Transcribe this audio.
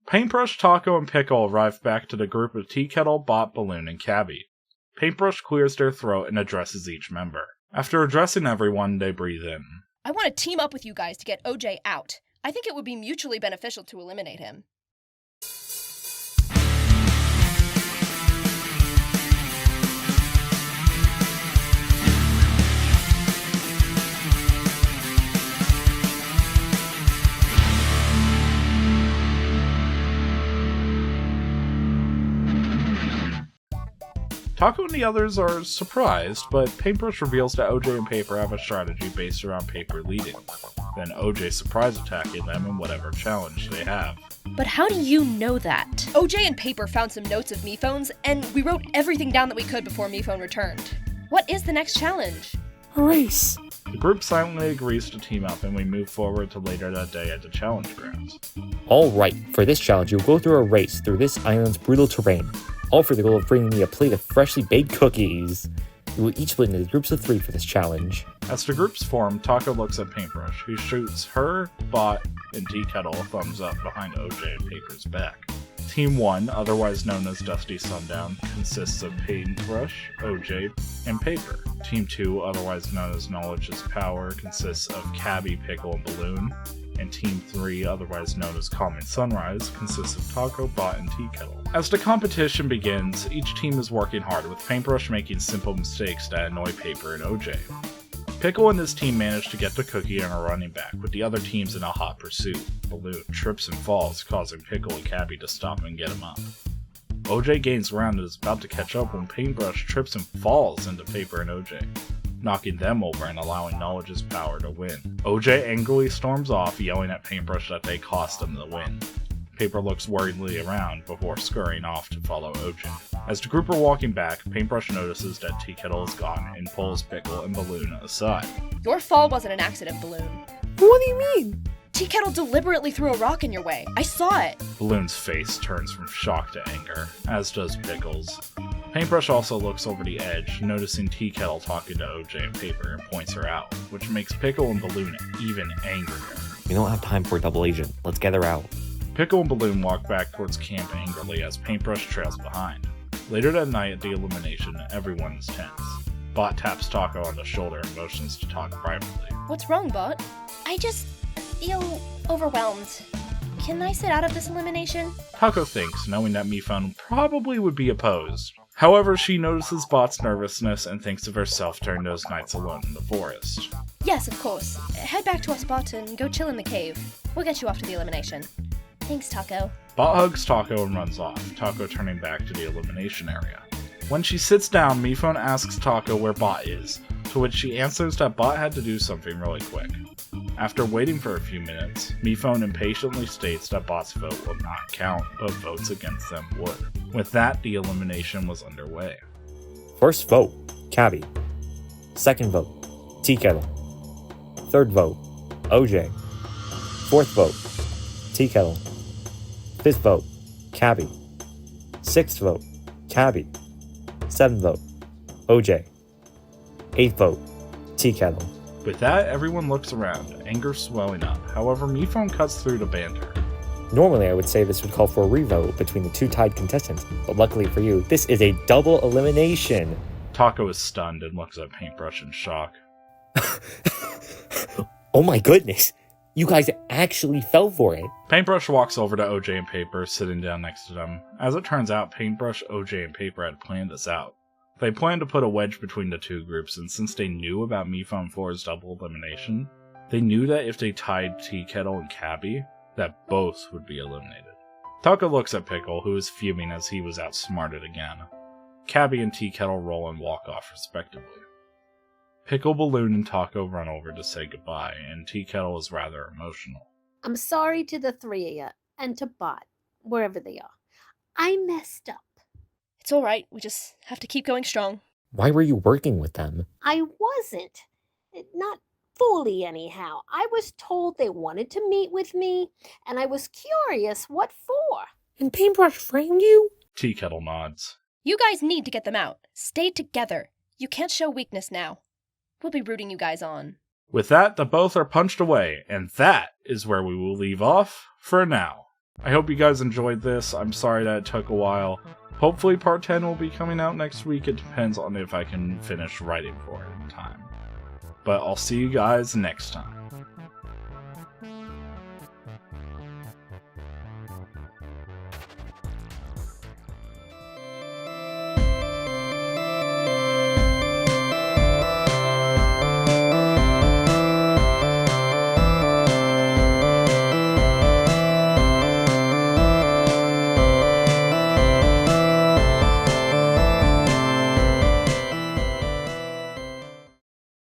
Paintbrush, Taco, and Pickle arrive back to the group of Tea Kettle, Bot, Balloon, and Cabby. Paintbrush clears their throat and addresses each member. After addressing everyone, they breathe in. I want to team up with you guys to get OJ out. I think it would be mutually beneficial to eliminate him. Taco and the others are surprised, but Paintbrush reveals that OJ and Paper have a strategy based around Paper leading. Then OJ surprise attacking them in whatever challenge they have. But how do you know that? OJ and Paper found some notes of Miphone's, and we wrote everything down that we could before Miphone returned. What is the next challenge? A race. The group silently agrees to team up, and we move forward to later that day at the challenge grounds. Alright, for this challenge you'll go through a race through this island's brutal terrain, all for the goal of bringing me a plate of freshly baked cookies. We will each split into groups of 3 for this challenge. As the groups form, Taco looks at Paintbrush, who shoots her, Bot, and Tea Kettle a thumbs up behind OJ and Paper's back. Team 1, otherwise known as Dusty Sundown, consists of Paintbrush, OJ, and Paper. Team 2, otherwise known as Knowledge is Power, consists of Cabby, Pickle, and Balloon. And Team 3, otherwise known as Calming Sunrise, consists of Taco, Bot, and Tea Kettle. As the competition begins, each team is working hard, with Paintbrush making simple mistakes that annoy Paper and OJ. Pickle and his team manage to get the cookie and are running back, with the other teams in a hot pursuit. Balloon trips and falls, causing Pickle and Cabby to stop and get him up. OJ gains ground and is about to catch up when Paintbrush trips and falls into Paper and OJ, knocking them over and allowing Knowledge's Power to win. OJ angrily storms off, yelling at Paintbrush that they cost him the win. Paper looks worriedly around before scurrying off to follow OJ. As the group are walking back, Paintbrush notices that Tea Kettle is gone and pulls Pickle and Balloon aside. Your fall wasn't an accident, Balloon. What do you mean? Tea Kettle deliberately threw a rock in your way. I saw it. Balloon's face turns from shock to anger, as does Pickle's. Paintbrush also looks over the edge, noticing Tea Kettle talking to OJ and Paper, and points her out, which makes Pickle and Balloon even angrier. We don't have time for a double agent. Let's get her out. Pickle and Balloon walk back towards camp angrily as Paintbrush trails behind. Later that night at the elimination, everyone is tense. Bot taps Taco on the shoulder and motions to talk privately. What's wrong, Bot? I just feel overwhelmed. Can I sit out of this elimination? Taco thinks, knowing that Miphone probably would be opposed. However, she notices Bot's nervousness and thinks of herself during those nights alone in the forest. Yes, of course. Head back to us, Bot, and go chill in the cave. We'll get you off to the elimination. Thanks, Taco. Bot hugs Taco and runs off, Taco turning back to the elimination area. When she sits down, Miphone asks Taco where Bot is, to which she answers that Bot had to do something really quick. After waiting for a few minutes, Miphone impatiently states that Bot's vote will not count, but votes against them would. With that, the elimination was underway. First vote, Cabby. Second vote, Tea Kettle. Third vote, OJ. Fourth vote, Tea Kettle. Fifth vote, Cabby. Sixth vote, Cabby. Seventh vote, OJ. Eighth vote, Tea Kettle. With that, everyone looks around, anger swelling up. However, Miphone cuts through to banter. Normally I would say this would call for a revote between the two tied contestants, but luckily for you, this is a double elimination. Taco is stunned and looks at Paintbrush in shock. Oh my goodness, you guys actually fell for it. Paintbrush walks over to OJ and Paper, sitting down next to them. As it turns out, Paintbrush, OJ, and Paper had planned this out. They planned to put a wedge between the two groups, and since they knew about Miphone 4's double elimination, they knew that if they tied Tea Kettle and Cabby, that both would be eliminated. Taco looks at Pickle, who is fuming as he was outsmarted again. Cabby and Tea Kettle roll and walk off respectively. Pickle, Balloon, and Taco run over to say goodbye, and Tea Kettle is rather emotional. I'm sorry to the 3 of you, and to Bot, wherever they are. I messed up. It's alright, we just have to keep going strong. Why were you working with them? I wasn't. Not fully, anyhow. I was told they wanted to meet with me, and I was curious what for. And Paintbrush framed you? Tea Kettle nods. You guys need to get them out. Stay together. You can't show weakness now. We'll be rooting you guys on. With that, the both are punched away, and that is where we will leave off for now. I hope you guys enjoyed this. I'm sorry that it took a while. Hopefully part 10 will be coming out next week. It depends on if I can finish writing for it in time. But I'll see you guys next time.